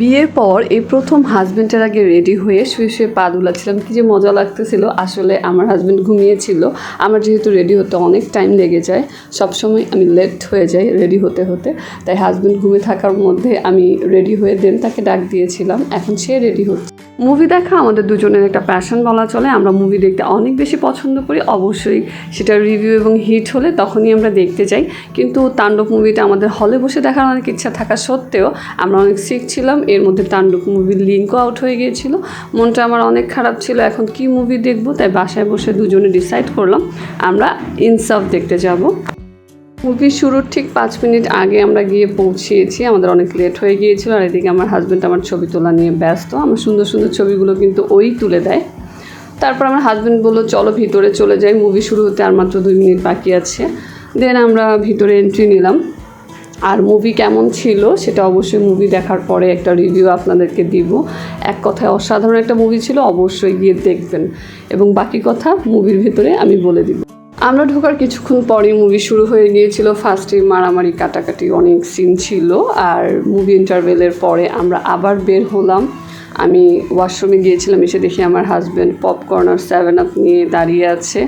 বিয়ের পর এই প্রথম হাজবেন্ডের আগে রেডি হয়ে শুয়ে শুয়ে পা দুলাচ্ছিলাম, কি যে মজা লাগতেছিল। আসলে আমার হাজবেন্ড ঘুমিয়েছিল, আমার যেহেতু রেডি হতে অনেক টাইম লেগে যায়, সবসময় আমি লেট হয়ে যাই রেডি হতে হতে, তাই হাজবেন্ড ঘুমিয়ে থাকার মধ্যে আমি রেডি হয়ে দেন তাকে ডাক দিয়েছিলাম। এখন সে রেডি হচ্ছে। মুভি দেখা আমাদের দুজনের একটা প্যাশন বলা চলে। আমরা মুভি দেখতে অনেক বেশি পছন্দ করি। অবশ্যই সেটা রিভিউ এবং হিট হলে তখনই আমরা দেখতে যাই। কিন্তু তাণ্ডব মুভিটা আমাদের হলে বসে দেখার অনেক ইচ্ছা থাকা সত্ত্বেও আমরা অনেক সিক ছিলাম। এর মধ্যে তাণ্ডব মুভির লিঙ্কও আউট হয়ে গিয়েছিল। মনটা আমার অনেক খারাপ ছিল, এখন কি মুভি দেখবো, তাই বাসায় বসে দুজনে ডিসাইড করলাম আমরা ইনসাফ দেখতে যাব। মুভি শুরুর ঠিক 5 মিনিট আগে আমরা গিয়ে পৌঁছিয়েছি, আমাদের অনেক লেট হয়ে গিয়েছিল। আর এদিকে আমার হাজব্যান্ড আমার ছবি তোলা নিয়ে ব্যস্ত। আমার সুন্দর সুন্দর ছবিগুলো কিন্তু ওই তুলে দেয়। তারপর আমার হাজব্যান্ড বললো চলো ভিতরে চলে যাই, মুভি শুরু হতে আর মাত্র 2 মিনিট বাকি আছে। দেন আমরা ভিতরে এন্ট্রি নিলাম। আর মুভি কেমন ছিল সেটা অবশ্যই মুভি দেখার পরে একটা রিভিউ আপনাদেরকে দিব। এক কথায় অসাধারণ একটা মুভি ছিল, অবশ্যই গিয়ে দেখবেন এবং বাকি কথা মুভির ভিতরে আমি বলে দিব। আমরা ঢোকার কিছুক্ষণ পরেই মুভি শুরু হয়ে গিয়েছিল। ফার্স্টে মারামারি কাটাকাটি অনেক সিন ছিল। আর মুভি ইন্টারভেলের পরে আমরা আবার বের হলাম। আমি ওয়াশরুমে গিয়েছিলাম, এসে দেখি আমার হাজব্যান্ড পপকর্ন আর 7 আপ নিয়ে দাঁড়িয়ে আছে।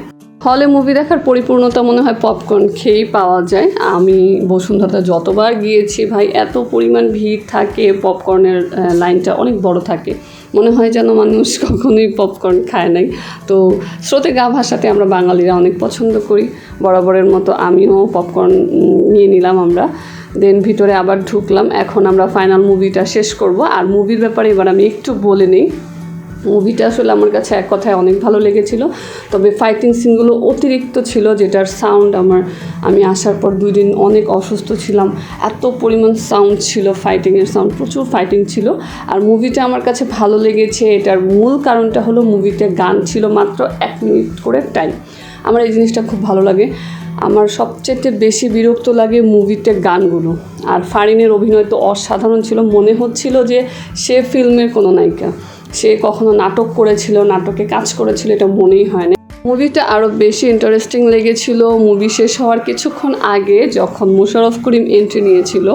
হলে মুভি দেখার পরিপূর্ণতা মনে হয় পপকর্ন খেয়েই পাওয়া যায়। আমি বসুন্ধরা যতবার গিয়েছি ভাই, এত পরিমাণ ভিড় থাকে, পপকর্নের লাইনটা অনেক বড় থাকে, মনে হয় যেন মানুষ কখনোই পপকর্ন খায় নাই। তো স্রোতে গা ভাসাতে আমরা বাঙালিরা অনেক পছন্দ করি। বরাবরের মতো আমিও পপকর্ন নিয়ে নিলাম আমরা। দেন ভিতরে আবার ঢুকলাম। এখন আমরা ফাইনাল মুভিটা শেষ করব। আর মুভির ব্যাপারে এবার আমি একটু বলে নিই। মুভিটা আসলে আমার কাছে এক কথায় অনেক ভালো লেগেছিল, তবে ফাইটিং সিনগুলো অতিরিক্ত ছিল, যেটার সাউন্ড আমি আসার পর 2 দিন অনেক অসুস্থ ছিলাম। এত পরিমাণ সাউন্ড ছিল, ফাইটিংয়ের সাউন্ড, প্রচুর ফাইটিং ছিল। আর মুভিটা আমার কাছে ভালো লেগেছে, এটার মূল কারণটা হলো মুভিতে গান ছিল মাত্র 1 মিনিট করে টাইম। আমার এই জিনিসটা খুব ভালো লাগে। আমার সবচেয়ে বেশি বিরক্ত লাগে মুভিতে গানগুলো। আর ফারিনের অভিনয় তো অসাধারণ ছিল, মনে হচ্ছিল যে সে ফিল্মের কোনো নায়িকা, সে কখনো নাটক করেছিল, নাটকে কাজ করেছিল, এটা মনেই হয় না। মুভিটা আরও বেশি ইন্টারেস্টিং লেগেছিল মুভি শেষ হওয়ার কিছুক্ষণ আগে, যখন মোশাররফ করিম এন্ট্রি নিয়েছিল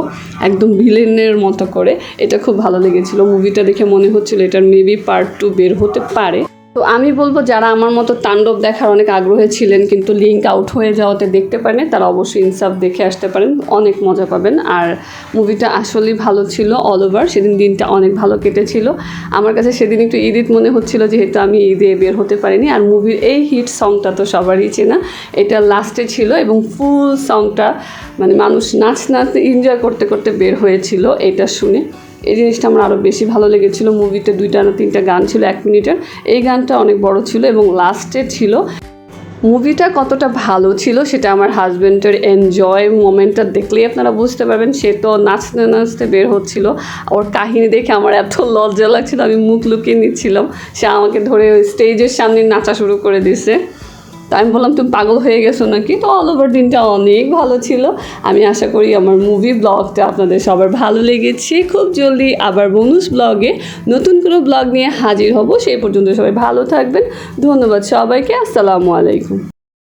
একদম ভিলেনের মতো করে। এটা খুব ভালো লেগেছিল। মুভিটা দেখে মনে হচ্ছিল এটার মেবি পার্ট 2 বের হতে পারে। তো আমি বলবো যারা আমার মতো তাণ্ডব দেখার অনেক আগ্রহী ছিলেন কিন্তু লিঙ্ক আউট হয়ে যাওয়াতে দেখতে পারেন, তারা অবশ্যই ইনসাফ দেখে আসতে পারেন, অনেক মজা পাবেন। আর মুভিটা আসলেই ভালো ছিল। অল ওভার সেদিন দিনটা অনেক ভালো কেটেছিল। আমার কাছে সেদিন একটু ঈদ মনে হচ্ছিল, যেহেতু আমি ঈদে বের হতে পারিনি। আর মুভির এই হিট সংটা তো সবারই চেনা, এটা লাস্টে ছিল এবং ফুল সংটা মানে মানুষ নাচতে এনজয় করতে করতে বের হয়েছিল। এটা শুনে এই জিনিসটা আমার আরও বেশি ভালো লেগেছিলো। মুভিতে 2টা না 3টা গান ছিল 1 মিনিটের, এই গানটা অনেক বড় ছিল এবং লাস্টে ছিল। মুভিটা কতটা ভালো ছিল সেটা আমার হাজব্যান্ডের এনজয় মোমেন্টটা দেখলেই আপনারা বুঝতে পারবেন। সে তো নাচতে নাচতে বের হচ্ছিল, ওর কাহিনী দেখে আমার এত লজ্জা লাগছিল, আমি মুখ লুকিয়ে নিচ্ছিলাম। সে আমাকে ধরে ওই স্টেজের সামনে নাচা শুরু করে দিছে। তো আমি বললাম তুমি পাগল হয়ে গেছো নাকি। তো অল ওভার দিনটা অনেক ভালো ছিল। আমি আশা করি আমার মুভি ব্লগটা আপনাদের সবার ভালো লেগেছে। খুব জলদি আবার বোনাস ব্লগে নতুন কোনো ব্লগ নিয়ে হাজির হব। সেই পর্যন্ত সবাই ভালো থাকবেন। ধন্যবাদ সবাইকে। আসসালামু আলাইকুম।